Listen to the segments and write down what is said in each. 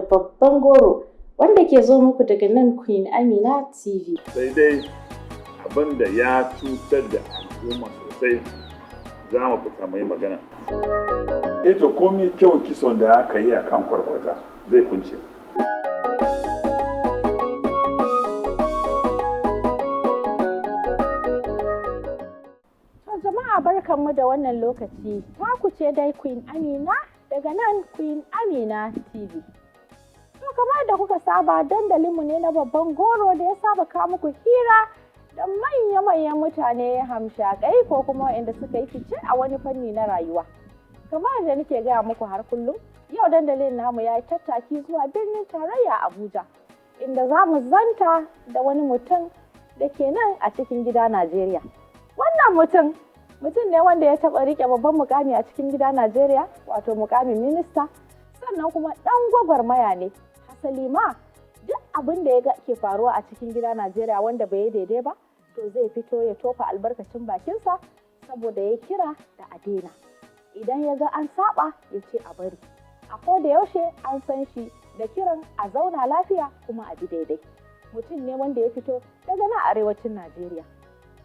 babban goro wanda ke zo muku daga nan Queen Amina TV. Sai dai abin da ya cutar da al'umma sosai za mu fita mai magana. To komai kyau kison da aka yi a kan kwarkwata zai kunce. Jama'a barkanmu da wannan lokaci, ku ce dai Queen Amina daga nan Queen Amina TV. To kamar da kuka saba dandalinmu ne na babban goro da ya saba kawo muku hira da manya-manyan mutane hamshakai ko kuma waɗanda suka yi fice a wani fanni na rayuwa. Kamar da nake gaya muku har kullum, yau dandalin namu ya yi tattaki zuwa birnin tarayya Abuja, inda za mu zanta da wani mutum da ke nan a cikin gida Najeriya. Wannan mutum ne wanda ya taɓa riƙe babban mukami a cikin gida Najeriya, wato mukamin minista, sannan kuma ɗan gwagwarmaya ne. Hasali ma duk abin da ya ke faruwa a cikin gida Najeriya wanda bai yi daidai ba, to zai fito ya tofa albarkacin bakinsa saboda ya kira da a daina. Idan ya ga an saba ya ce a bari. A koda yaushe an san shi da kiran a zauna lafiya kuma a bi daidai. Mutum ne wanda ya fito daga nan arewacin Najeriya.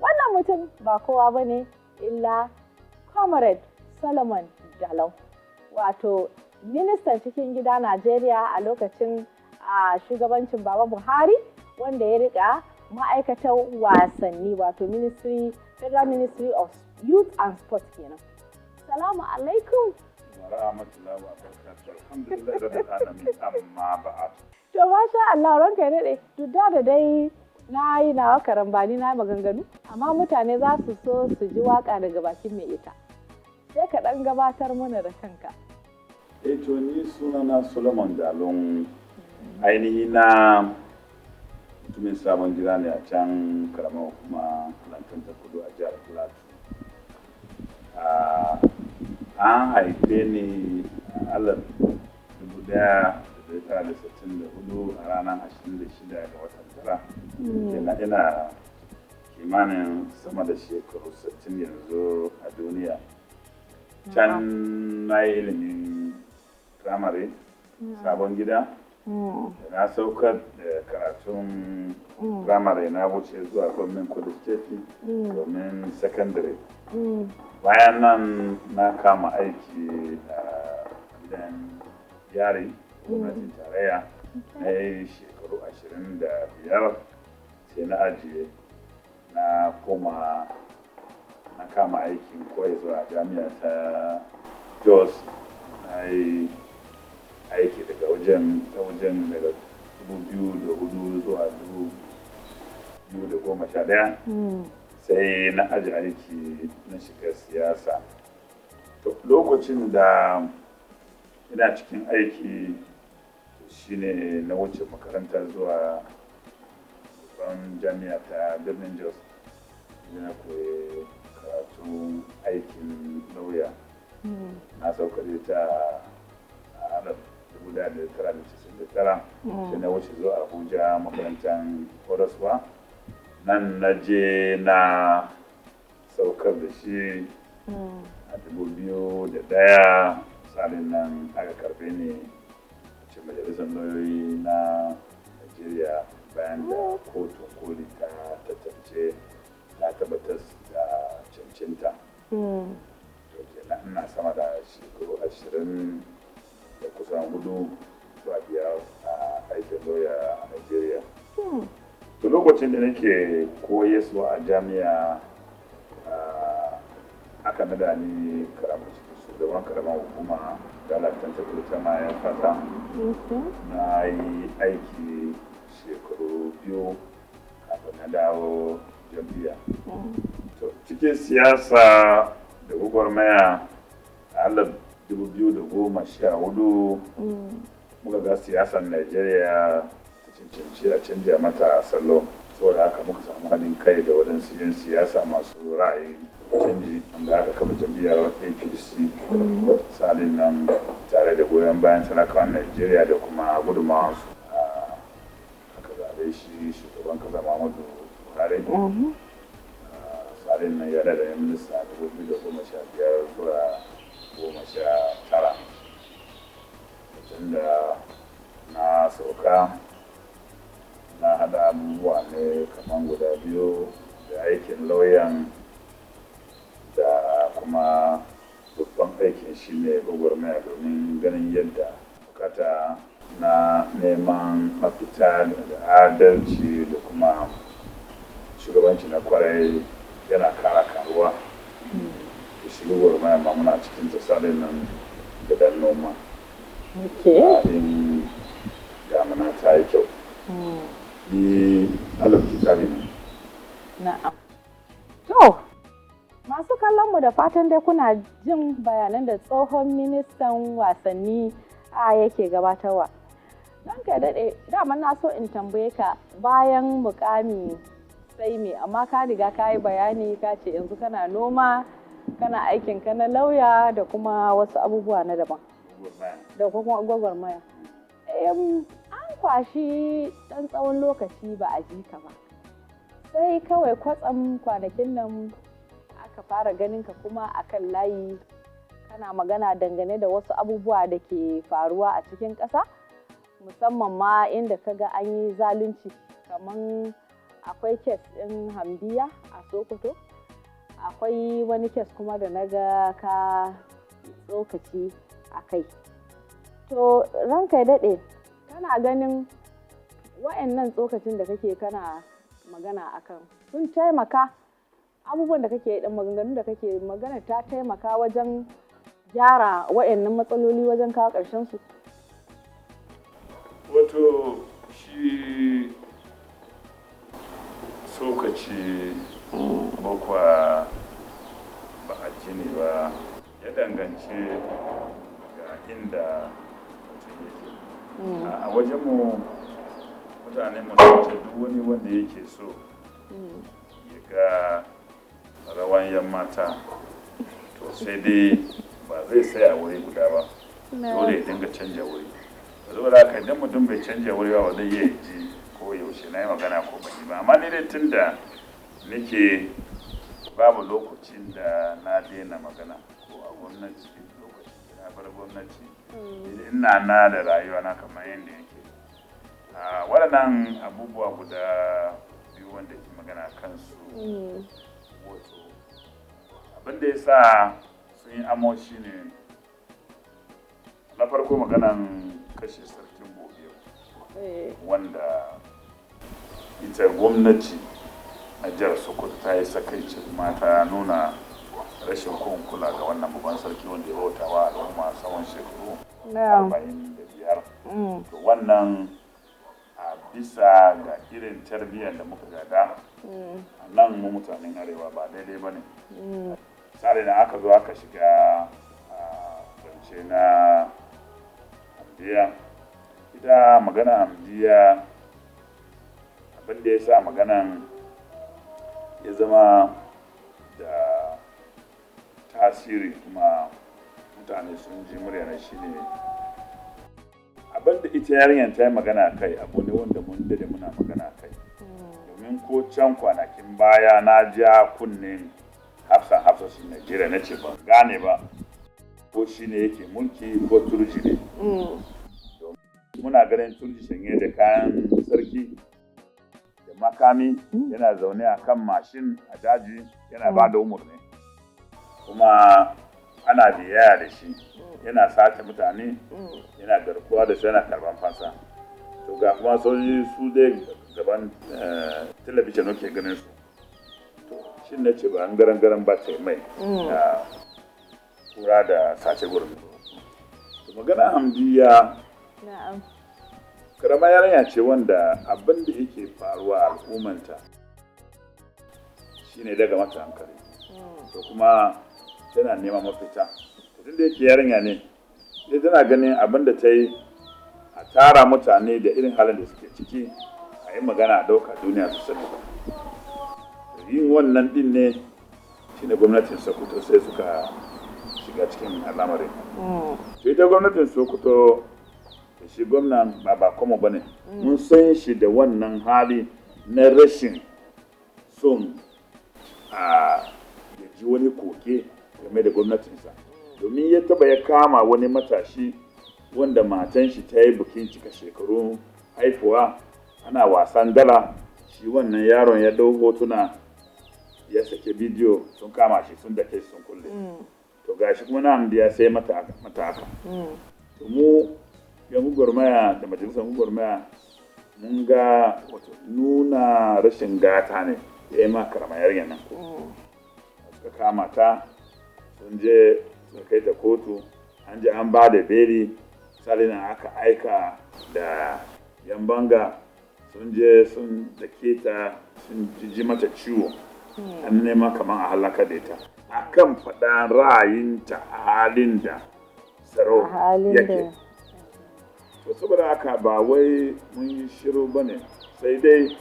Wannan mutum ba kowa ba ne illa Comrade Solomon Dalung, wato ministan cikin gida Najeriya a lokacin shugabancin Baba Buhari, wanda ya rika ma'aikatan wasanni, wato Federal Ministry of Youth and Sport kenan. Salamu alaikum. Wa rahmatullahi wa barakatuh. Alhamdulillah rabbil alamin, amma ba'd. To masha Allah, ranka ne dai. Duk da dai na yi nawa karambani na maganganu, amma mutane za su so su ji waka daga bakin mai ita. Sai ka ɗan gabatar mana da kanka. To ni sunana Solomon Dalung, ainihi na mutumin sabon gida ne a can karamar hukuma Lantan ta Kudu a jihar Plateau. An haife ni a 1964 a ranar 26 ga watan tara. Ina kimanin sama da shekaru 60 yanzu a duniya. Can na yi ilimin firamare, sabon gida. Na saukar da karatun firamare na wuce zuwa gwamnan Kudu State domin secondary. Bayan nan na kama aiki a gidan yari gwamnatin tarayya na yi shekaru 25, sai na ajiye na koma na kama aikin koyarwa a jami'a ta Jos. Na yi aiki daga wajen daga 2004 zuwa 2011. Sai na aji aiki na shiga siyasa. To lokacin da ina cikin aiki shine na wuce makaranta zuwa babban jami'a ta birnin Jos. Na koyi karatu aikin lauya. Na saukar ta a 1999. Sai na wuce zuwa Abuja makarantar horaswa. Nan na je na saukar da shi a 2001. Misalin nan aka karbe ni ce majalisar lauyoyi na Najeriya bayan da kotun koli ta tattace ta tabbatar da cancanta. Ina sama da shekaru 20 da kusan 4 zuwa 5 a aikin lauya a Najeriya. To lokacin da nake koyaswa a jami'a aka nada ni shugaban karamar hukuma da Lantan ta Kudu ta mayan fata. Na yi aiki shekaru 2 kafin na dawo jam'iyya. To cikin siyasa da gwagwarmaya a 2014 muka ga siyasar Najeriya cancanci a canja mata salo, saboda haka muka samu haɗin kai da waɗansu 'yan siyasa masu ra'ayin canji wanda aka kafa jam'iyyar APC. Salin nan tare da goyon bayan talakawan Najeriya da kuma gudunmawarsu aka zaɓe shi shugaban kasa Muhammadu Buhari. Salin nan ya da yan minista 2015 zuwa 19. Da na sauka na haɗa abubuwa ne kamar guda biyu da aikin lauyan da kuma babban aikin shi ne gwagwarmaya domin ganin yadda bukata na neman mafita da adalci da kuma shugabanci na kwarai yana kara karuwa da shi gwagwarmaya ma muna cikin tsarin nan da dan noma in damuna ta yi kyau ni alauki tsari ne. Na'am. To, masu kallon mu da fatan dai kuna jin bayanan da tsohon ministan wasanni a yake gabatarwa. Don ka daɗe, daman na so in tambaye ka bayan mukami sai me, amma ka riga ka yi bayani ka ce yanzu kana noma, kana aikin ka na lauya da kuma wasu abubuwa na daban. Da kuma gwagwarmaya. An kwashi ɗan tsawon lokaci ba a ji ka ba. Sai kawai kwatsam kwanakin nan aka fara ganin ka kuma akan layi kana magana dangane da wasu abubuwa da ke faruwa a cikin ƙasa, musamman ma inda ka ga an yi zalunci, kamar akwai kes ɗin Hamdiya a Sokoto, akwai wani kes kuma da na ga ka tsokaci a kai. To ranka ya daɗe, kana ganin wa'annan tsokacin da kake kana magana akan sun taimaka, abubuwan da kake ɗin maganganun da kake magana ta taimaka wajen gyara wa'annan matsaloli wajen kawo ƙarshen su? Wato shi tsokaci bakwa ba a jini ba ya danganci ga inda mutum yake. A wajenmu mutane mu ce duk wani wanda yake so ya ga rawan yan mata to sai dai ba zai tsaya wuri guda ba, dole ya dinga canja wuri. Saboda haka idan mutum bai canja wuri ba zai iya ji ko yaushe na yi magana ko ban yi ba. Amma ni dai tun da nake babu lokacin da na daina magana ko a gwamnati, lokacin da na bar gwamnati ina na da rayuwa na kamar yadda yake. Waɗannan abubuwa guda biyu wanda ke magana kansu, wato abin da ya sa sun yi amo shi ne na farko maganan kashe sarkin gobe, wanda ita gwamnati na jihar Sokoto ta yi sakaici kuma ta nuna rashin kula ga wannan babban sarki wanda ya bautawa al'umma tsawon shekaru 45. To wannan a bisa ga irin tarbiyyar da muka gada nan mu mutanen arewa ba daidai ba ne. Tsari da aka zo aka shiga zance na Hamdiya, ita magana Hamdiya abin da ya sa maganan ya zama da tasiri kuma mutane sun ji muryana shi ne abin da ita yarinyar ta yi magana kai abu ne wanda mun dade muna magana kai, domin ko can kwanakin baya na ja kunnen hafsoshin Najeriya na ce ban gane ba ko shi ne yake mulki ko turji ne. Muna ganin turji sanye da kayan sarki da makami yana zaune a kan mashin a daji yana ba da umarni, kuma ana biyayya da shi, yana sace mutane, yana garkuwa da su, yana karban fansa. To ga kuma sojoji su dai gaban talabijin nake ganin su. To shi ne ce ba an garan ba ce mai kura da sace gurin. To magana Hamdiya karama yarinya ce wanda abin da yake faruwa a al'ummanta shine daga mata hankali. To kuma tana neman mafita. Tun da yake yarinya ne, sai tana ganin abin da ta yi a tara mutane da irin halin da suke ciki, a yi magana a dauka duniya su sani ba. Yin wannan din ne shi ne gwamnatin Sokoto sai suka shiga cikin al'amarin. To ita gwamnatin Sokoto da shi gwamnan ba kuma ba ne, mun san shi da wannan hali na rashin son a ji wani koke game da gwamnatinsa. Domin ya taba ya kama wani matashi wanda matan shi ta yi bikin cika shekaru haifuwa ana wasan dala, shi wannan yaron ya ɗau hotuna ya sake bidiyo sun kama shi sun dake sun kulle. To gashi kuma nan da ya sai mata haka. To mu yan gwagwarmaya da majalisar gwagwarmaya mun ga wato nuna rashin gata ne ya yi ma karama yarinya nan. Suka kama ta sun je suka kai ta kotu, an je an ba da beli, salina aka aika da yan banga sun je sun dake ta sun ji mata ciwo. An nema kamar a halaka da ita akan faɗa ra'ayinta a halin da tsaro yake. To saboda haka ba wai mun yi shiru ba ne, sai dai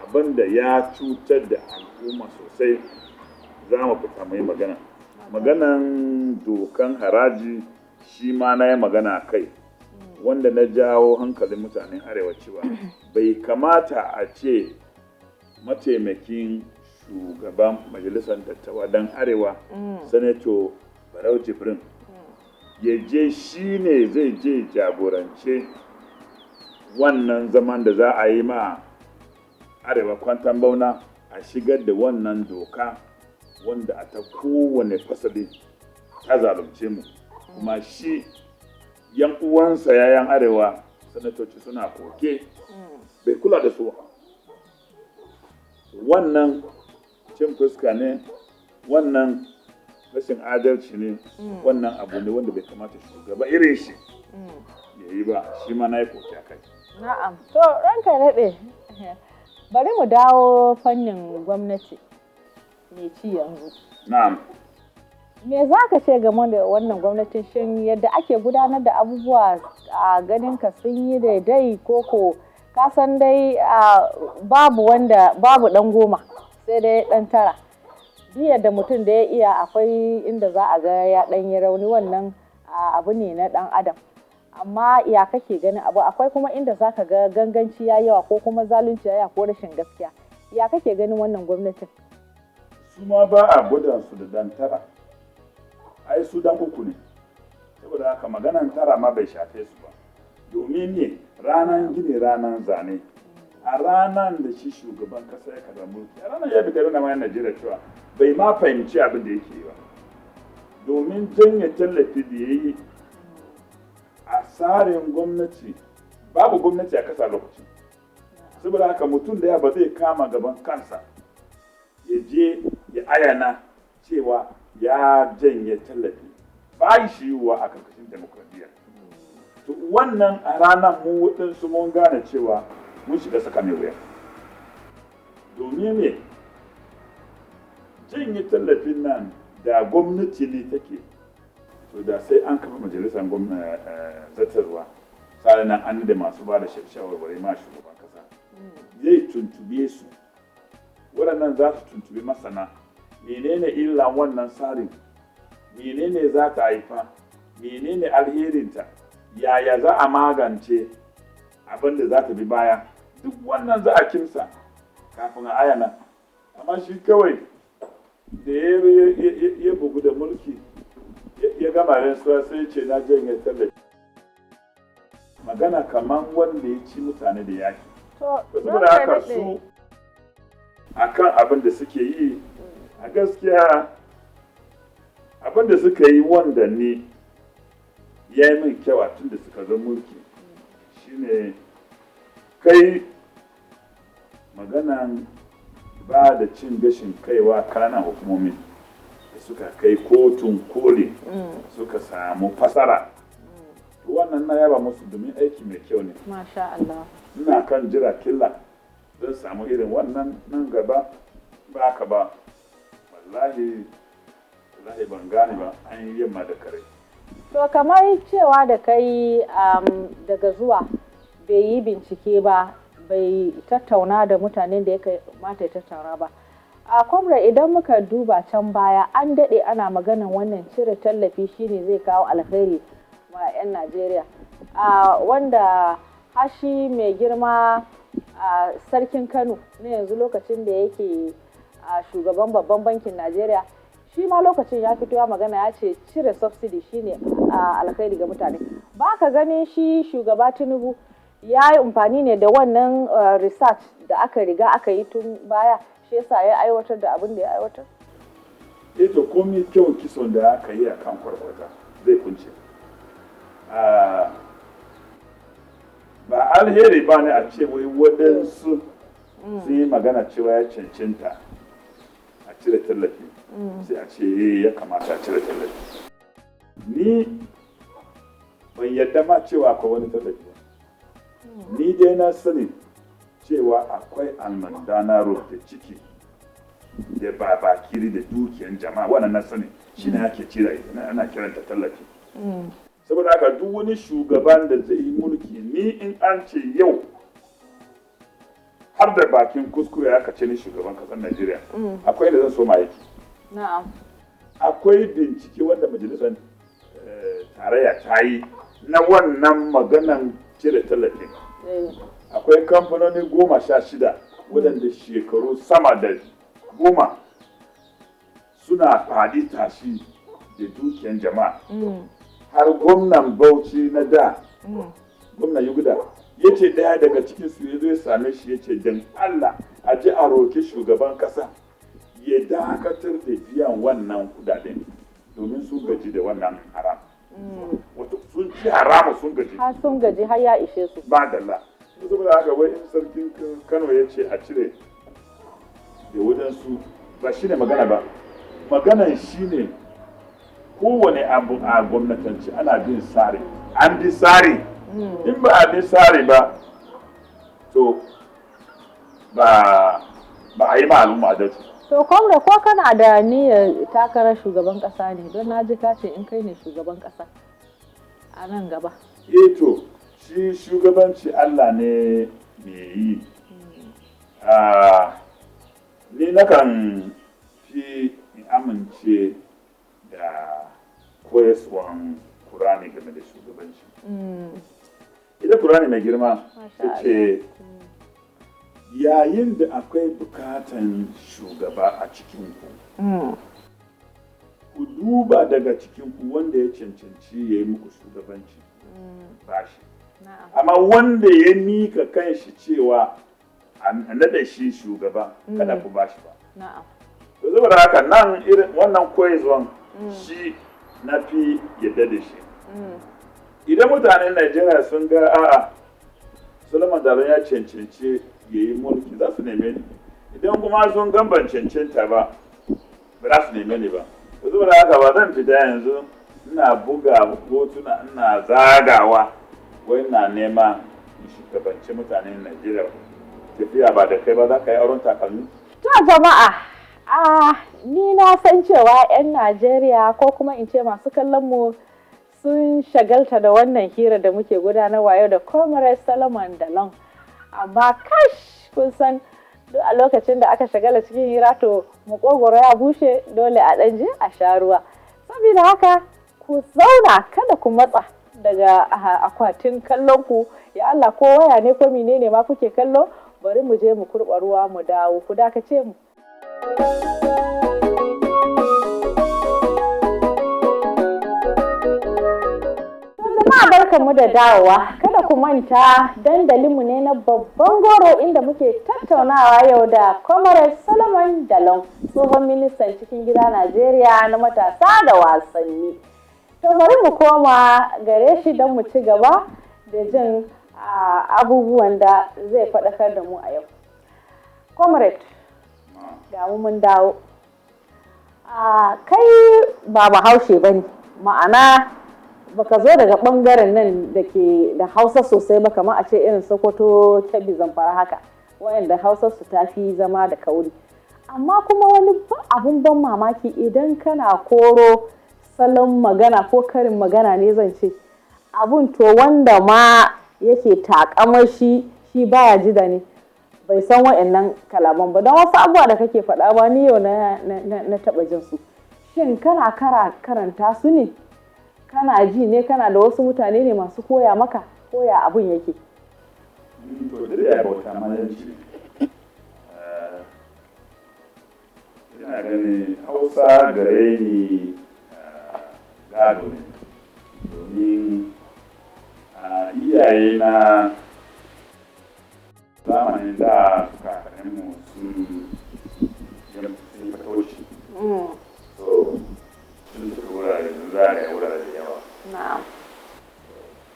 abin da ya cutar da al'umma sosai za mu fita mai magana. Maganan dokan haraji shi ma na yi magana kai, wanda na jawo hankalin mutanen arewa cewa bai kamata a ce mataimakin shugaban majalisar dattawa dan arewa sanato Barau Jibrin ya je shi ne zai je jagorance wannan zaman da za a yi ma arewa kwantan bauna a shigar da wannan doka wanda a ta kowane fasali ta zalunce mu, kuma shi yan uwansa yayan arewa sanatoci suna koke bai kula da su. Wannan cin fuska ne, wannan rashin adalci ne, wannan abu ne wanda bai kamata shugaba irin shi ya yi ba, shi ma na yi koke a kai. Na'am, to ranka daɗe, bari mu dawo fannin gwamnati mai ci yanzu. Na'am. Me za ka ce game da wannan gwamnatin, shin yadda ake gudanar da abubuwa a ganin ka sun yi daidai koko ka san dai babu ɗan goma sai dai ɗan tara. Duk yadda mutum da ya iya akwai inda za a ga ya ɗan yi rauni, wannan abu ne na ɗan adam. Amma ya kake ganin abu, akwai kuma inda za ka ga ganganci ya yawa ko kuma zalunci ya yawa ko rashin gaskiya. Ya kake ganin wannan gwamnatin? Su ma ba a gwada su da dan tara. Ai su dan uku ne. Saboda haka maganan tara ma bai shafe su ba. Domin ne ranar gini ranar zane. A ranar da shi shugaban kasa ya karɓi mulki, a ranar ya bi da nuna Najeriya cewa bai ma fahimci abin da yake yi ba. Domin janye tallafi da ya yi a tsarin gwamnati, babu gwamnati a kasa lokaci. Saboda haka mutum da ya ba zai kama gaban kansa ya je ya ayana cewa ya janye tallafi, ba shi yiwuwa a karkashin demokradiyya. To wannan a ranar mu waɗansu mun gane cewa mun shiga saka mai wuya. Domin ne janye tallafin nan da gwamnati ne take, to da sai an kafa majalisar zartarwa, sa'an nan an da masu ba da shawarwari ma shugaban kasa. Zai tuntube su, waɗannan za su tuntubi masana, menene illan wannan tsarin, menene za ta haifa, menene alherinta, yaya za a magance abin da za ta bi baya. Duk wannan za a kimsa kafin a ayana. Amma shi kawai da ya bugu da mulki ya gama rantsuwa sai ce na janye tallafi. Magana kaman wanda ya ci mutane da yaki. Saboda haka su akan abin da suke yi, a gaskiya abin da suka yi wanda ne ya yi min kyau tun da suka zo mulki shine kai maganan ba da cin gashin kaiwa kanan hukumomi da suka kai kotun koli suka samu fasara. Wannan na yaba musu domin aiki mai kyau ne. Masha Allah. Ina kan jira killa zan samu irin wannan nan gaba, ba ka ba. Wallahi ban gane ba, an yi yamma da kare. To kamar cewa da kai daga zuwa bai yi bincike ba, bai tattauna da mutanen da ya kamata ya tattauna ba. A kwamra idan muka duba can baya an daɗe ana maganan wannan cire tallafi shine zai kawo alheri wa 'yan Najeriya. Wanda hashi mai girma sarkin Kano na yanzu lokacin da yake shugaban babban bankin Najeriya, shi ma lokacin ya fito ya magana ya ce cire subsidy shine alkhairi ga mutane. Ba ka ganin shi shugaba Tinubu ya yi amfani ne da wannan research da aka riga aka yi tun baya, shi yasa ya aiwatar da abin da ya aiwatar? To komai kyau kison da aka yi a kan kwarkwata zai kunce. Ba alheri ba ne a ce wai waɗansu sun yi magana cewa ya cancanta a cire tallafi, sai a ce ya kamata a cire tallafi. Ni ban yadda ma cewa akwai wani tallafi ba. Ni dai na sani cewa akwai almandana da ciki da babakiri da dukiyan jama'a, wannan na sani shi ne ake cire, ana kiranta tallafi. Saboda haka duk wani shugaban da zai yi mulki, ni in an ce yau har da bakin kuskure aka ce ni shugaban kasar Najeriya, akwai da zan so ma yake. Akwai bincike wanda majalisar tarayya ta yi na wannan maganan cire tallafin. Akwai kamfanoni 16 waɗanda shekaru sama da 10 suna faɗi tashi da dukiyan jama'a. Har gwamnan Bauchi na da, gwamnan Yuguda, ya ce ɗaya daga cikin su ya zo ya same shi ya ce don Allah a ji a roki shugaban ƙasa ya dakatar da biyan wannan kudaden domin sun gaji da wannan haram. Wato sun ci haramu sun gaji. Har sun gaji har ya ishe su. Ba dalla. Saboda haka wai in sarkin Kano ya ce a cire da wadansu ba shi ne magana ba. Maganan shi ne kowane abu a gwamnatanci ana bin tsari. An bi tsari. In ba a bi tsari ba, to ba a yi ma al'umma da su. To kwamre ko kana da niyyar takarar shugaban kasa ne, don na ji kace in kai ne shugaban kasa a nan gaba? To shi shugabanci Allah ne mai yi. Ni nakan fi amince da koyaswan Kur'ani game da shugabanci. Ita Kur'ani mai girma ta ce yayin da akwai bukatan shugaba a cikinku, ku duba daga cikinku wanda ya cancanci ya yi muku shugabanci ba shi. Amma wanda ya mika kanshi cewa a nada shi shugaba, kada ku ba shi ba. To saboda haka nan irin wannan koyarwan shi na fi yadda da shi. Idan mutanen Najeriya sun ga a'a Solomon Dalun ya cancanci ya yi mulki, za su neme ni. Idan kuma sun gan ban cancanta ba za su neme ni ba. To saboda haka ba zan fita yanzu ina buga hotuna ina zagawa wai na nema shugabanci mutanen Najeriya. Tafiya ba da kai ba, za ka yi auren takalmi? To jama'a, ni na san cewa 'yan Najeriya ko kuma in ce masu kallon mu sun shagalta da wannan hira da muke gudanarwa yau da Comrade Solomon Dalung. Amma kash, kun san duk a lokacin da aka shagala cikin hira to makogwaro ya bushe, dole a ɗan je a sha ruwa. Saboda haka ku zauna, kada ku matsa daga akwatin kallon ku. Ya Allah, ko waya ne ko menene ma kuke kallo, bari mu je mu kurɓa ruwa mu dawo. Ku dakace mu. Barkanmu da dawowa. Kada ku manta, dandalinmu ne na Babban Goro inda muke tattaunawa yau da Comrade Solomon Dalung, tsohon ministan cikin gida Najeriya na matasa da wasanni. To bari mu koma gare shi don mu ci gaba da jin abubuwan da zai faɗakar da mu a yau. Comrade, ga mu mun dawo. Kai ba Bahaushe ba ne, ma'ana baka zo daga bangaren nan da ke da Hausa sosai ba, kamar a ce irin Sokoto, Kebbi, Zamfara haka, wayanda Hausa su tafi zama da kauri. Amma kuma wani abun ban mamaki idan kana koro salon magana ko karin magana ne zan ce, abun to wanda ma yake takamar shi baya ji da ni, bai san wayannan kalaman ba, don wasu abubuwa da kake faɗa ba ni yau na taɓa jin su. Shin kana karanta su ne? Kana ji ne, kana da wasu mutane ne masu koya maka, koya abun yake? To da ya bauta malanci. Ina gani Hausa gare ni gado ne, domin iyayena zamanin da kakanninmu sun yi fatoci. So, sun tafi wurare zagaya wurare da yawa. Na'am.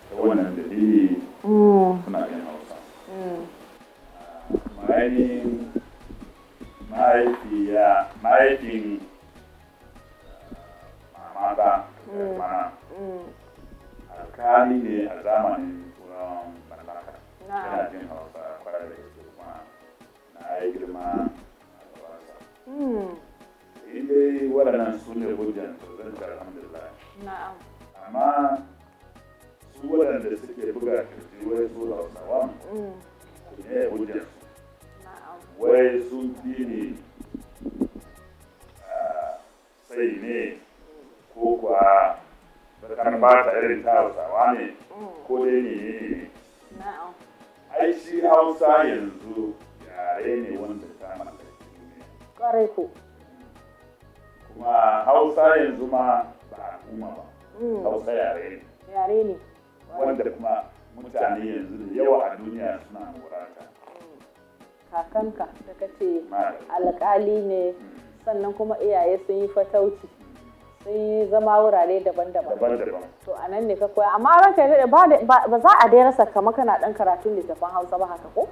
Ta wannan dalili suna yin Hausa. Mahaifin mamata mana alkali ne a zamanin turawan mallaka. Yana jin Hausa kwarai da gaske kuma na yi girma a gabansa. Dai waɗannan su ne hujjan to zan ce alhamdulillah. Amma su waɗanda suke buga kirji wai su Hausawa ne hujjan su. Wai sun fi ne sai ne ko kuwa bakar fata irin ta Hausawa ne ko dai ne. Ai shi Hausa yanzu yare ne wanda ta mallaki ne. Ƙwarai ko. Kuma Hausa yanzu ma ba al'umma ba. Hausa yare ne. Yare ne. Wanda kuma mutane yanzu da yawa a duniya suna murata. Kakanka da kace alƙali ne sannan kuma iyaye sun yi fatauci sun yi zama wurare daban-daban. To a nan ne ka koya amma ranka ya ba za a dai rasa kama kana ɗan karatun littafin Hausa ba haka ko?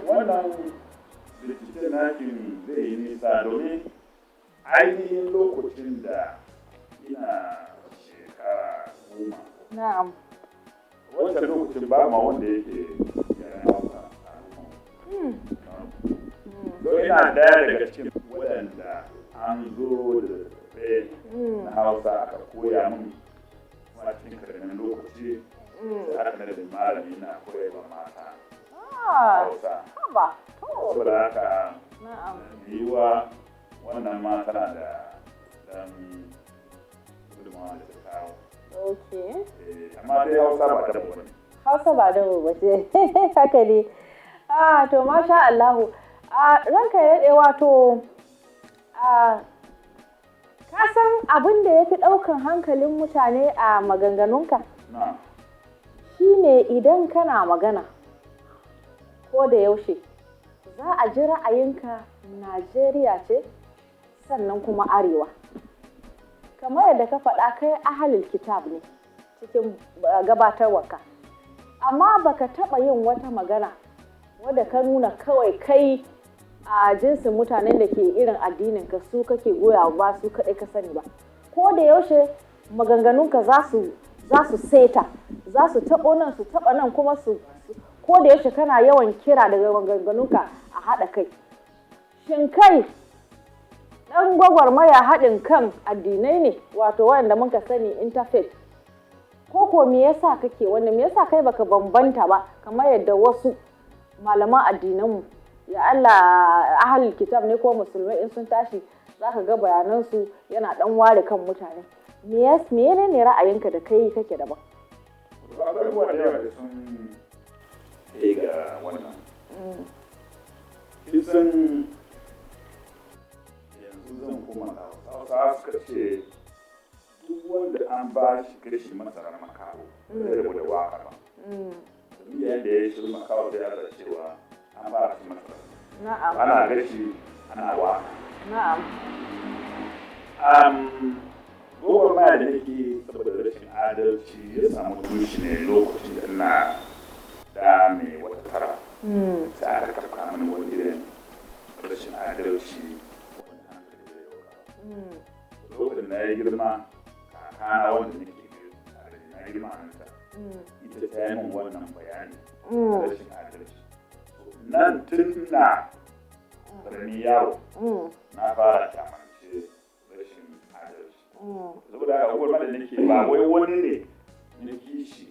Wannan littattafin nakin zai yi nisa domin ainihin lokacin da ina shekara 10. Na'am. Wancan lokacin ba ma wanda yake yaren Hausa a al'umma. Don ina daya daga cikin waɗanda an zo da tafe na Hausa aka koya min kuma cikin karamin lokaci sai aka nada malami na koya ba mata Hausa. Saboda haka yiwuwa wannan ma tana da ɗan gudunmawa da ta kawo. Okay. Amma dai Hausa ba da wani. Hausa ba da ba ce. Haka ne. To masha Allahu. Ranka ya daɗe wato ka san abin da ya fi ɗaukan hankalin mutane a maganganunka? Shi ne idan kana magana ko da yaushe za a ji ra'ayinka Najeriya ce sannan kuma Arewa. Kamar yadda ka faɗa kai ahalil kitab ne cikin gabatarwarka. Amma baka taɓa yin wata magana wadda ka nuna kawai kai a jinsin mutanen da ke irin addinin ka su kake goya ba su kaɗai ka sani ba. Ko da yaushe maganganunka za su seta, za su taɓo nan su taɓa nan kuma ko da yaushe kana yawan kira daga maganganunka a haɗa kai. Shin kai ɗan gwagwarmaya haɗin kan addinai ne wato wanda muka sani interfaith ko me yasa kake wannan me yasa kai baka bambanta ba kamar yadda wasu malaman addinanmu ya Allah ahlul kitab ne ko musulmai in sun tashi zaka ga bayanansu yana ɗan ware kan mutane me ne ra'ayinka da kai kake daban? Abubuwa da yawa da sun kai ga wannan. Kisan zan kuma Hausawa suka ce duk wanda an ba shi gashi masarar makaho zai rabu da waka ba. Domin yayin da ya yi shirin makaho sai ana cewa an ba shi masarar. Ana gashi ana waka. Gwagwarmaya da nake saboda rashin adalci ya samu tushe ne lokacin da ina da mai wata tara. Sai aka tafka mini wani irin rashin adalci. Lokacin da ya girma kakana wanda nake na girma hanta ita ta yi min wannan bayani rashin adalci. Nan tun na ƙarami yaro na fara kyamance rashin adalci. Saboda haka gwamnati da nake ba wai wani ne na kishi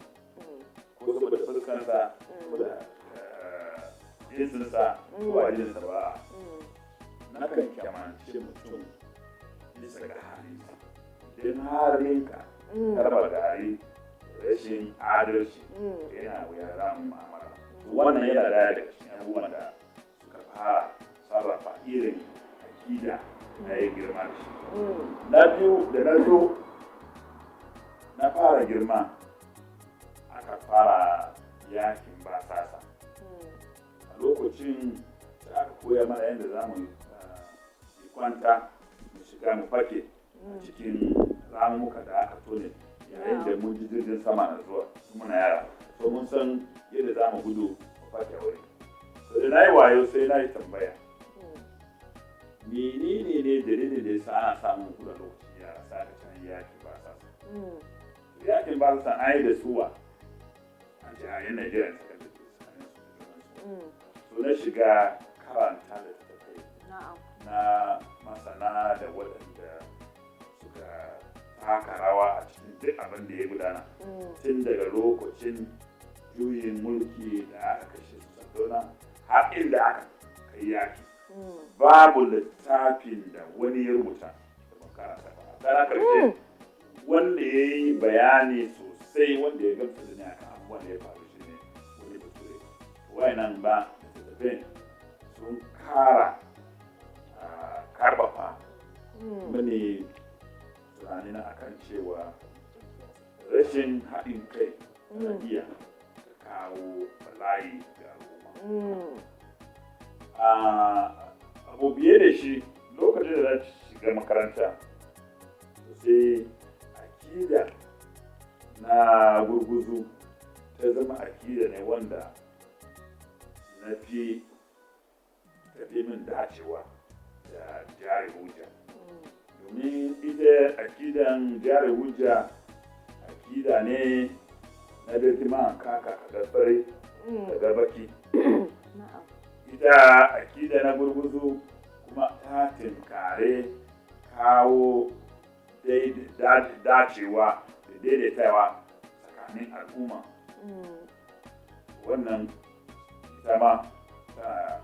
ko saboda fuskansa saboda jinsinsa ko a jinsinsa ba. Na kan kyamance mutum bisa ga halinsa. Idan halinka karba gari rashin adalci yana wuya ramin ma'amala. Wannan yana daya daga cikin abubuwan da suka fara sarrafa irin akida na yin girma da shi. Na biyu da na zo na fara girma aka fara yakin basa lokacin da aka koya mana yadda za mu yi kwanta mu shiga mu fake a cikin ramuka da aka tone yayin da mun ji jirgin sama na zuwa muna yara. So mun san yadda za mu gudu mu fake a wuri. So da na yi wayo sai na yi tambaya. Menene ne dalilin da ya sa ana samun gudu lokacin yara sa ka can yaki ba sa su? Yakin ba sa an yi da suwa a jihayen Najeriya suka da su. So na shiga karanta da tattafai na masana da waɗanda suka taka rawa a cikin duk abin da ya gudana. Tun daga lokacin juyin mulki da aka kashe su Sardauna har inda aka kai yaki. Babu littafin da wani ya rubuta da makaranta ba. Kana karshe wanda ya yi bayani sosai wanda ya gamsa da ni akan abubuwan da ya faru shi ne wani bature. Wayannan ba littattafai sun kara karfafa mani tunanina akan cewa rashin haɗin kai na iya kawo bala'i ga al'umma. Abu biye da shi lokacin da na shiga makaranta sai akida na gurguzu ta zama akida ne wanda na fi min dacewa da jari hujja. Domin ita akidan jari hujja akida ne na birkiman kaka kaga fari daga baki. Ita akida na gurguzu kuma ta tinkare kawo dacewa da daidaitawa tsakanin al'umma. Wannan ita ma ta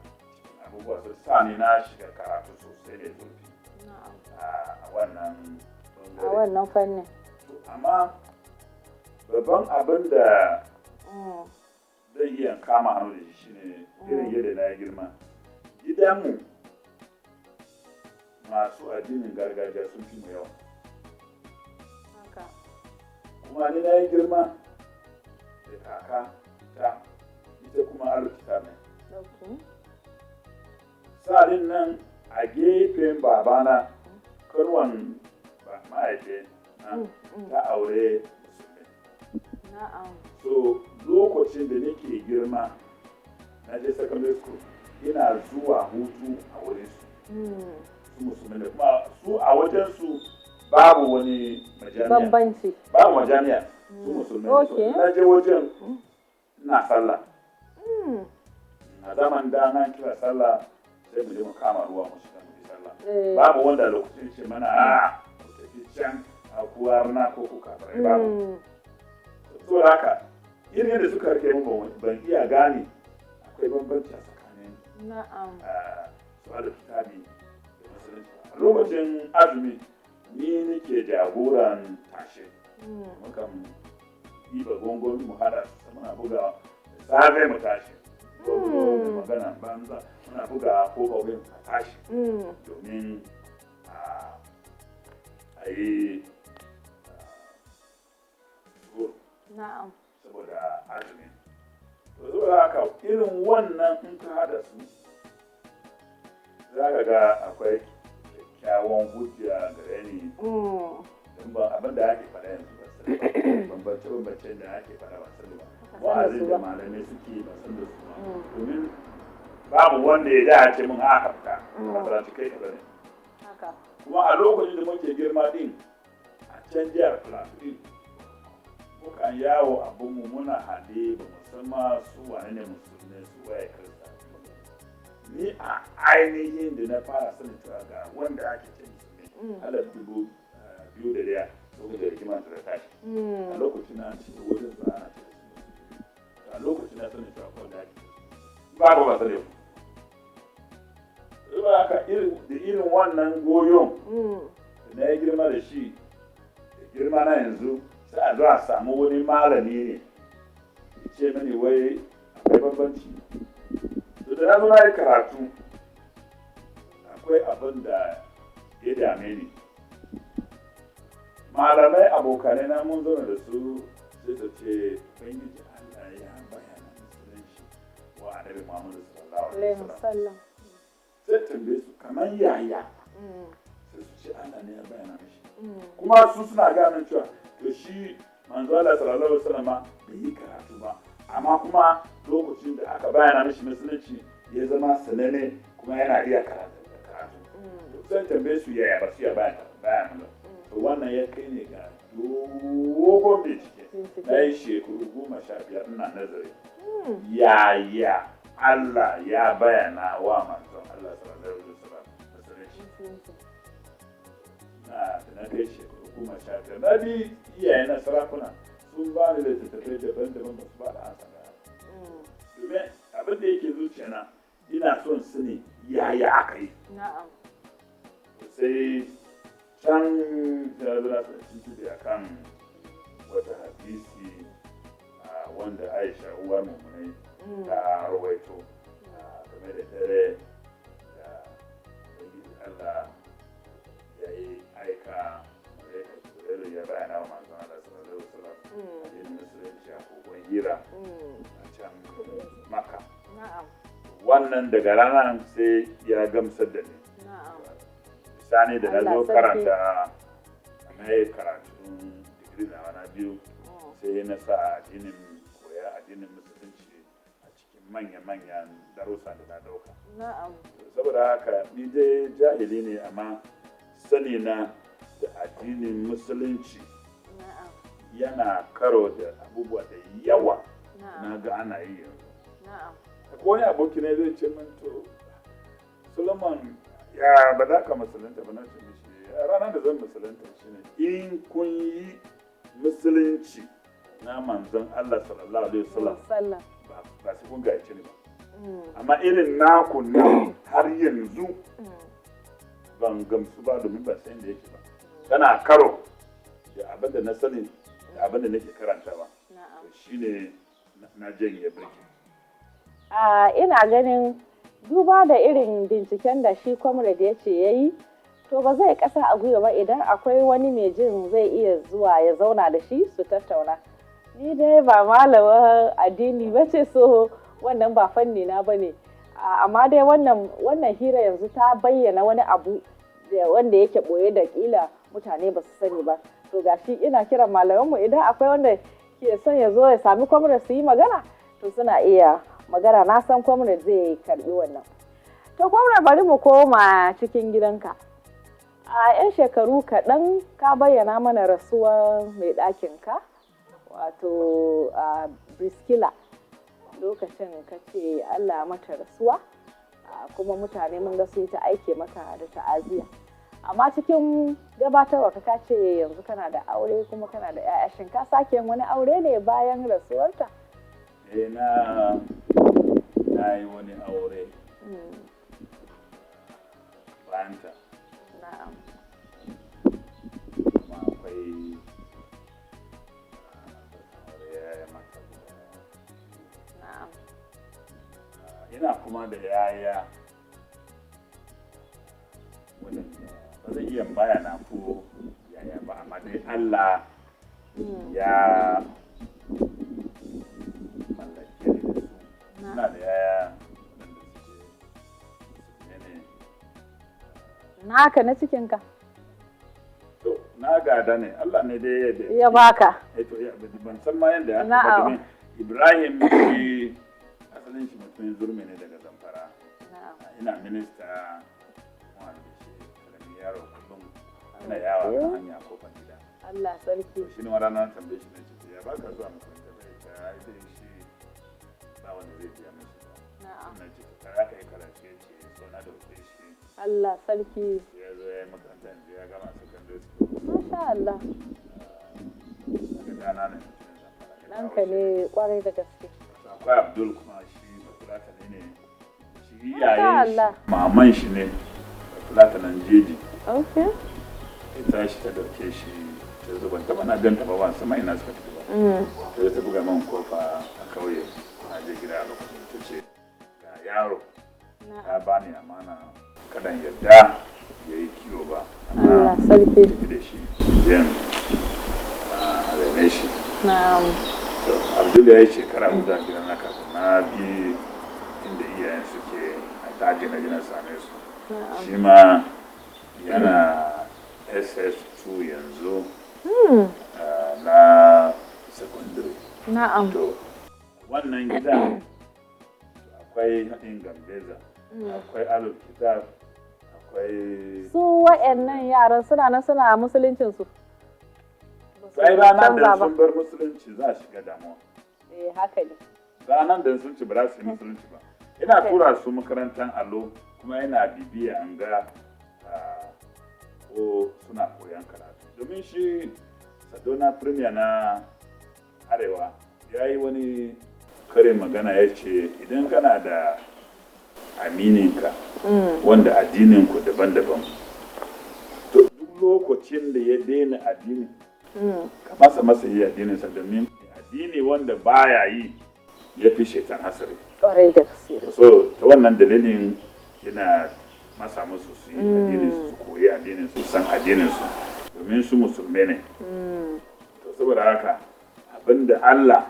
abubuwa su sa ni na shiga karatu sosai da zurfi a wannan fannin. Amma babban abin da zai iya kama hannu da shi shine irin yadda na girma. Gidanmu masu addinin gargajiya sun fi mu yawa. Kuma ni na yi girma da kaka ta ita kuma arzikita ne. Sa'adin nan a gefen babana kanuwan mahaifi ta aure musulmi. So lokacin da nake girma na je secondary school ina zuwa hutu a wurin su musulmi da kuma su a wajen su babu wani majami'a. Bambanci. Babu majami'a su musulmi. So na je wajen ina sallah. A zaman da na kira sallah sai mu je mu kama ruwa mu shiga mu yi sallah. Babu wanda lokacin ce mana ku tafi can a kuwarna ko ku kafirai babu. So haka irin yadda suka rike mu ban iya gane akwai bambanci a tsakanin su alkitabi da musulunci. A lokacin azumi ni nake jagoran tashe. Mukan ɗiba gongon mu hada muna bugawa da safe mu tashi. Magana banza muna buga ko kawai a tashi domin a yi goro saboda azumi. To saboda haka irin wannan in ka hada su za ka ga akwai kyakkyawan hujja gare ni don ba abin da ake faɗa yanzu ba sani bambance da ake faɗa ba sani ba. Wa'azin da malamai suke ba san da su ba. Domin babu wanda ya dace mun haka fita a karatu kai ka bane. Kuma a lokacin da muke girma din a can jihar Plateau din mukan yawo abinmu muna hade ba musamman su wane ne musulmai su waye kirista. Ni a ainihin da na fara sanin cewa ga wanda ake ce musulmi alaf 2001 lokacin da rigimar ta tashi. A lokacin na ci wajen su ana ce a lokacin na sanin cewa kawai da ake babu ba sani ba haka da irin wannan goyon da na yi girma da shi da girma na yanzu sai a zo a samu wani malami ne ya ce mani wai akwai bambanci. To da na zo na yi karatu akwai abin da ya dame ni. Malamai abokanai na mun zauna da su sai su ce Ubangiji Allah ya bayyana musulunci wa annabi Muhammad sallallahu alaihi alaihi wasallam. wasallam. Sai tambaye su kamar yaya. Sai su ce Allah ne ya bayyana mishi. Kuma su suna ganin cewa to shi manzo Allah sallallahu alaihi wasallam bai yi karatu ba. Amma kuma lokacin da aka bayyana mishi musulunci ya zama sanane kuma yana iya karatu. Sai tambaye su yaya ba su ya bayyana. To wannan ya kai ne ga dogon bincike na yi shekaru 15 ina nazari. Yaya Allah ya bayyana wa manzon Allah sallallahu alaihi wasallam musulunci. Na kai shekaru 15 na bi iyaye na sarakuna sun ba ni littattafai daban-daban ba su ba da ansa ba. Domin abin da yake zuciya na ina son su ne yaya aka yi. Sai can zira tuntuɓe a kan wata hadisi wanda Aisha uwar mummunai ta rawaito game da dare da Allah ya yi aika malaikar Jibril ya bayyana wa manzon Allah sallallahu alaihi wasallam addinin musulunci a kogon Hira a can Makka. Wannan daga ranar sai ya gamsar da ni. Sani da na zo karanta na yi karatun digiri na biyu sai na sa koya addinin musulunci a cikin manya-manyan darussa da na dauka. Saboda haka ni dai jahili ne amma sani na da addinin musulunci yana karo da abubuwa da yawa na ga ana yi yanzu. Akwai wani aboki ne zai ce min to Solomon ya ba za ka musulunta ba na ce mishi ranar da zan musulunta shine in kun yi musulunci na manzon Allah sallallahu alaihi wasallam ba su kun gaice ni ba amma irin naku ne har yanzu ban gamsu ba domin ban san da yake ba kana karo da abin da na sani da abin da nake karantawa shine na janye birki. Ina ganin duba da irin binciken da shi comrade ya ce ya yi, to ba zai kasa a gwiwa ba idan akwai wani mai jin zai iya zuwa ya zauna da shi su tattauna. Ni dai ba malamin addini ba ce, so wannan ba fanni na ba ne. Amma dai wannan hira yanzu ta bayyana wani abu wanda yake boye da kila mutane ba su sani ba. To gashi ina kiran malamanmu idan akwai wanda ke son ya zo ya sami comrade su yi magana, to suna iya magana. Na san comrade zai karbi wannan. To comrade bari mu koma cikin gidanka. A 'yan shekaru kaɗan ka bayyana mana rasuwar mai ɗakinka, wato Briskila. Lokacin ka ce Allah mata rasuwa, kuma mutane mun ga sun ta aike maka da ta'aziyya. Amma cikin gabatarwa ka ce yanzu kana da aure kuma kana da 'ya'ya. Shin ka sake wani aure ne bayan rasuwarta? Na yi wani aure bayan ta. Na'am. Kuma akwai aure ya mata. Na'am. Ina kuma da yaya wadanda ba zai iya bayana ko yaya ba, amma dai Allah ya mallake ni da su. Ina da yaya wadanda suke ne. Naka na cikinka? To, na gada ne, Allah ne dai ya baka. To, ban san ma yadda ya ba. Ibrahim shi asalin shi mutumin Zurmi ne daga Zamfara. Ina minista wanda shi karamin yaro kullum ina yawa ta hanya kofar gida. Allah sarki. Shi ne wani ranar tambaye shi ne ce ya baka zuwa makaranta bai ta dai shi ba wanda zai biya mashi ba. Ina ce ta ka yi karatu ya ce so na dauke shi. Allah sarki. Ya zo ya yi makaranta yanzu ya gama secondary school. Masha Allah. Daga dana ne. Ɗanka ne kwarai da gaske. Akwai Abdul kuma shi bafulatani ne. Shi iyaye maman shi ne bafulatanan jeji. Okay. Ita shi ta dauke shi ta zuba ta bana ganta ba ban sama ina suka tafi ba. Ta buga man kofa a kauye a je gida a lokacin ta ce ga yaro ya bani amana kadan yadda ya yi kiwo ba. Allah sarki. Tafi da shi jan a rene shi. Na'am. Abdul ya yi shekara guda gidan na kafin na bi inda iyayen suke a daji na gina same su. Shi ma yana SS2 yanzu na secondary. Na'am. To wannan gidan akwai haɗin Gambeza, akwai alul kitab, akwai su wa'annan yaran suna nan suna musuluncinsu. Sai ranar da sun bar musulunci za a shiga damuwa. Haka ne. Ranar da sun ci ba za su yi musulunci ba. Ina tura su makarantar allo kuma yana bibiya an ga ko suna koyon karatu. Domin shi Sadona Premier na Arewa ya yi wani karin magana ya ce idan kana da amininka wanda addininku daban-daban to duk lokacin da ya daina addini ka masa yi addininsa domin addini wanda baya yi ya fi shaitan hasari. Ƙwarai da gaske. So ta wannan dalilin yana masa musu su yi addinin su koyi addinin su san addinin su domin su musulmai ne. To saboda haka abinda Allah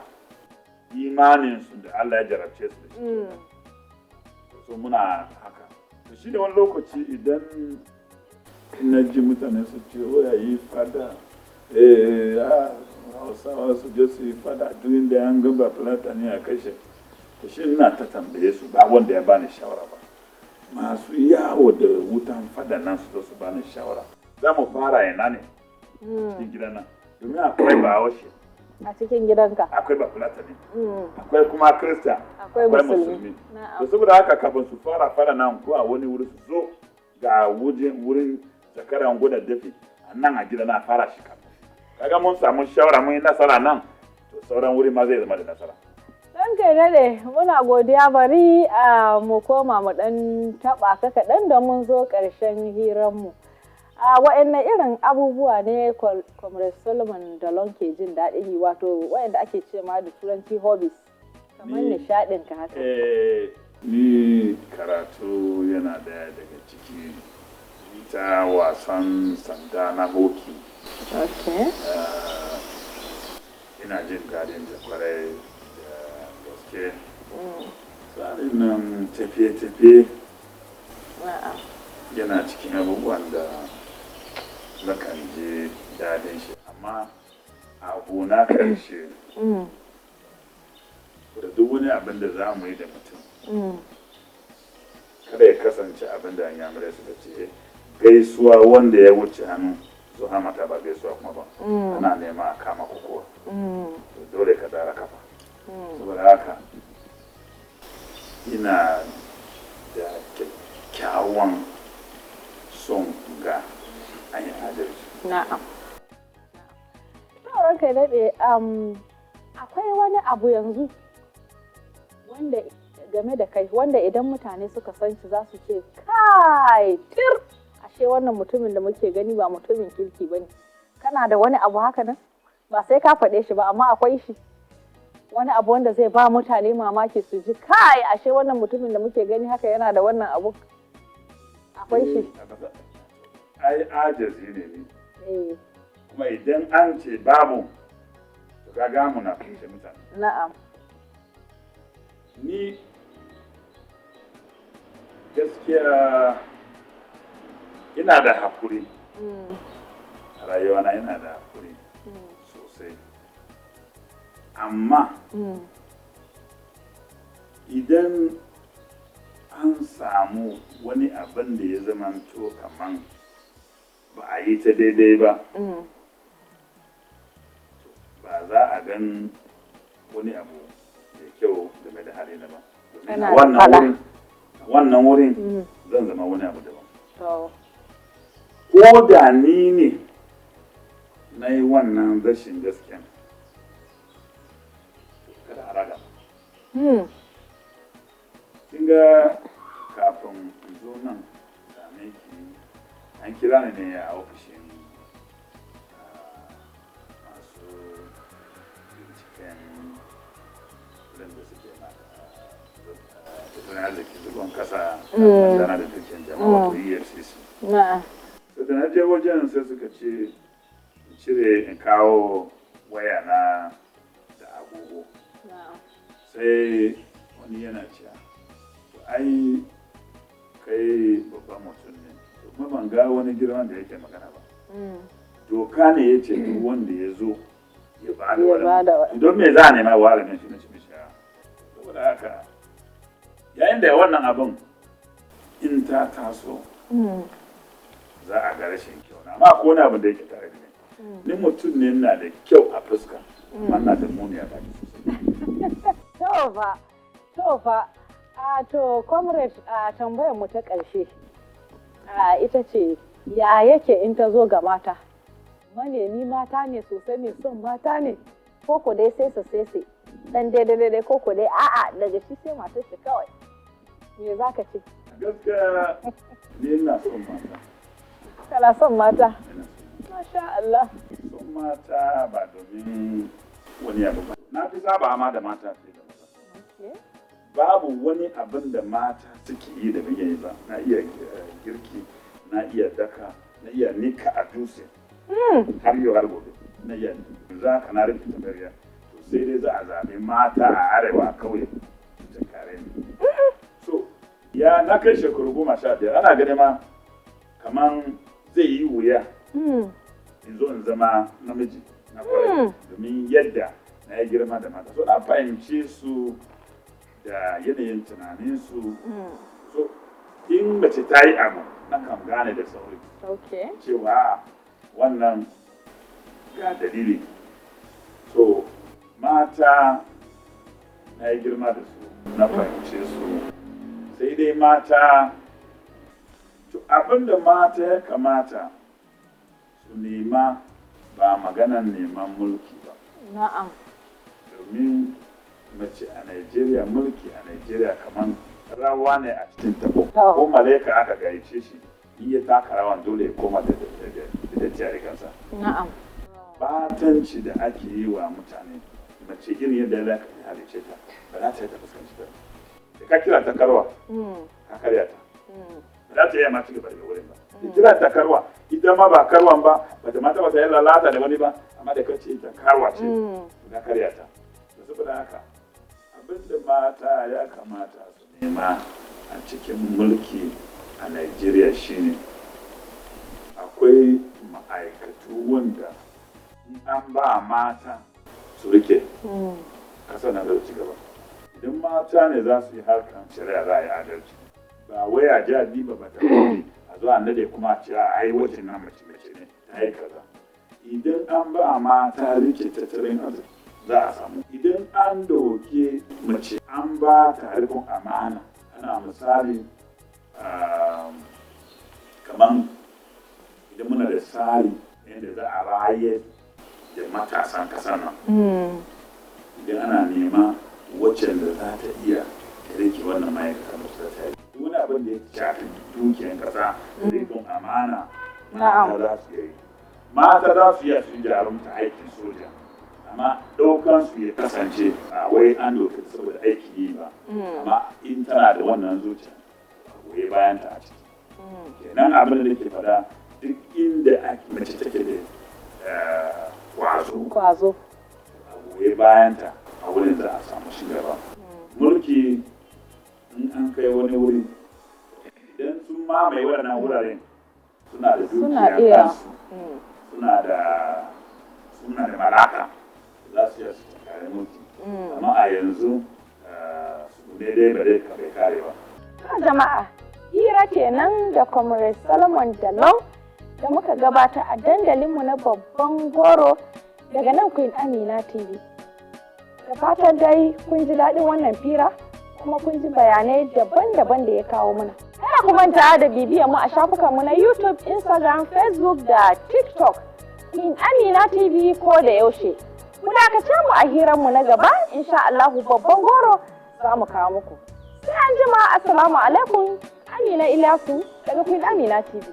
imanin su da Allah ya jarabce su da shi. So muna haka. To shi da wani lokaci idan na ji mutane su ce waya yi fada Hausawa su je su yi fada duk da an gaba Fulatani a kashe. To shi ina ta tambaye su ba wanda ya bani shawara ba. Masu yawo da wutan fada nan su zo su bani shawara. Za mu fara ina ne cikin gidan nan. Domin akwai Bahaushe. A cikin gidanka. Akwai Bafulatani. Akwai kuma Kirista. Akwai Musulmi. To saboda haka kafin su fara fada nan ko a wani wuri su zo ga wurin zakaran gwada dafi a nan a gidan na fara shi kafin. Kaga mun samu shawara mun yi nasara nan to sauran wuri ma zai zama da nasara. Dan kai dade muna godiya bari mu koma mu dan taba ka kaɗan da mun zo ƙarshen hiranmu. Wa'annan irin abubuwa ne Comrade Solomon DALUNG ke jin daɗin yi wato wa'anda ake ce ma da turanci hobbies kamar nishaɗin ka haka. Ni karatu yana daya daga ciki ta wasan sanda na hoki. Okay. Ina jin daɗin da kwarai da gaske. Tsarin nan tafiye-tafiye yana cikin abubuwan da na kan je daɗin shi. Amma abu na ƙarshe da duk wani abin da za mu yi da mutum. Kada ya kasance abin da Anyamurai suka ce gaisuwa wanda ya wuce hannu. Su hamata ba gaisuwa kuma ba ana nema a kama kokowa dole ka dara kafa saboda haka ina da kyakkyawan son ga an yi adalci. Na'am. Tauran kai daɗe akwai wani abu yanzu wanda game da kai wanda idan mutane suka san shi za su ce kai tir ashe wannan mutumin da muke gani ba mutumin kirki bane. Kana da wani abu haka nan? Ba sai ka faɗe shi ba amma akwai shi. Wani abu wanda zai ba mutane mamaki su ji kai ashe wannan mutumin da muke gani haka yana da wannan abu. Akwai shi. Ai ajazi ne ni. Kuma idan an ce babu to ga mu na fice mutane. Na'am. Ni gaskiya ina da hakuri a rayuwana ina da hakuri sosai amma idan an samu wani abin da ya zamanto kaman ba a yi ta daidai ba ba za a gan wani abu da kyau game da halina ba wannan wurin zan zama wani abu daban. Ko da ni ne na yi wannan rashin gaskiya kada a raga. Kin ga kafin zo nan same ki an kira ni ne a ofishin masu binciken da suke tattalin arziki zuban kasa dana da dukkan jama'a wato EFCC. Da na je wajen sai suka ce cire in kawo waya na da agogo sai wani yana cewa ai kai babban mutum ne kuma ban ga wani girman da yake magana ba. Doka ne ya ce duk wanda ya zo ya ba da wani don me za a nema wahala ne shi na cikin shaya. Saboda haka yayin da wannan abin in ta taso za a ga rashin kyau na amma ko wani abin da yake tare da ni mutum ne na da kyau a fuska amma na da muni a baki sosai. To fa to comrade tambayar mu ta ƙarshe ita ce ya yake in ta zo ga mata manemi mata ne sosai mai son mata ne ko dai sai dan daidai ko dai a'a daga shi sai matar shi kawai me za ka ce? Gaskiya ni ina son mata. Kana son mata? Masha Allah. Son mata ba domin wani abu ba. Na fi saba ma da mata sai da maza. Babu wani abin da mata suke yi da ban yi ba. Na iya girki, na iya daka, na iya nika a dutse. Har yau har gobe. Na iya za ka na rufe tabariya. To sai dai za a zaɓi mata a arewa a kauye. Jakare ne. So, ya na kai shekaru 15 ana gani ma kaman zai yi wuya in zo in zama namiji na kwarai domin yadda na yi girma da mata. So na fahimci su da yanayin tunaninsu. So in mace ta yi abu na kan gane da sauri. Cewa wannan ga dalili. So mata na yi girma da su na fahimce su. Sai dai mata, abinda mata ya kamata su nema ba maganan neman mulki ba. Na'am. Domin mace a Najeriya, mulki a Najeriya kaman rawa ne a cikin tabo. Ko malaika aka gayyace shi, in ya taka rawan dole ya koma da jari kansa. Na'am. Batanci da ake yi wa mutane, mace irin yadda ya halice ta, ba za ta yi ta fuskanci ta. Ka kira ta karwa, ka karya ta. Ba za ta iya ma ci gaba daga wurin ba. Da kira ta karwa, ita ma ba karwan ba, ba ta mata ba ta yi lalata da wani ba, amma da ka ce ta karwa ce, ka karya ta. Da saboda haka, abinda mata ya kamata su nema a cikin mulki a Najeriya shine akwai ma'aikatu wanda in an ba mata su rike kasa na da ci gaba. Idan mata ne za su yi harkar shari'a za a yi adalci ba wai a ji adiba ba ta a zuwa nade kuma a ce a yi wacin nan mace ne ta yi kaza. Idan an ba mata rike tattalin arziki za a samu. Idan an doke mace an ba ta rikon amana ana misali kaman idan muna da tsari yadda za a raye da matasan kasar nan idan ana nema wacce da za ta iya rike wannan ma'aikatan da ta yi. Wani abin da ya shafi dukiyar kasa rikon amana mata za su yi. Mata za su iya su jarumta aikin soja amma ɗaukan su ya kasance a wai an doke saboda aiki yi ba amma in tana da wannan zuciya goye bayan ta a ciki. Kenan abin da ke fada duk inda mace take da kwazo a goye bayan ta a wurin za a samu shigaba. Mulki in an kai wani wuri idan sun mamaye wannan wuraren suna da dukiya kansu suna da malaka za su yi su kare mulki amma a yanzu su daidai ba dai bai kare ba. Jama'a hira kenan da Comrade Solomon DALUNG da muka gabata a dandalinmu na babban goro daga nan Queen Amina TV. Da fatan dai kun ji daɗin wannan fira kuma kun ji bayanai daban-daban da ya kawo mana. Kada ku manta da bibiyar mu a shafukanmu na YouTube, Instagram, Facebook da TikTok. Queen Amina TV ko da yaushe. Ku dakace mu a hiranmu na gaba, insha Allahu babban goro za mu kawo muku. Sai an jima, assalamu alaikum. Amina Ilyasu daga Queen Amina TV.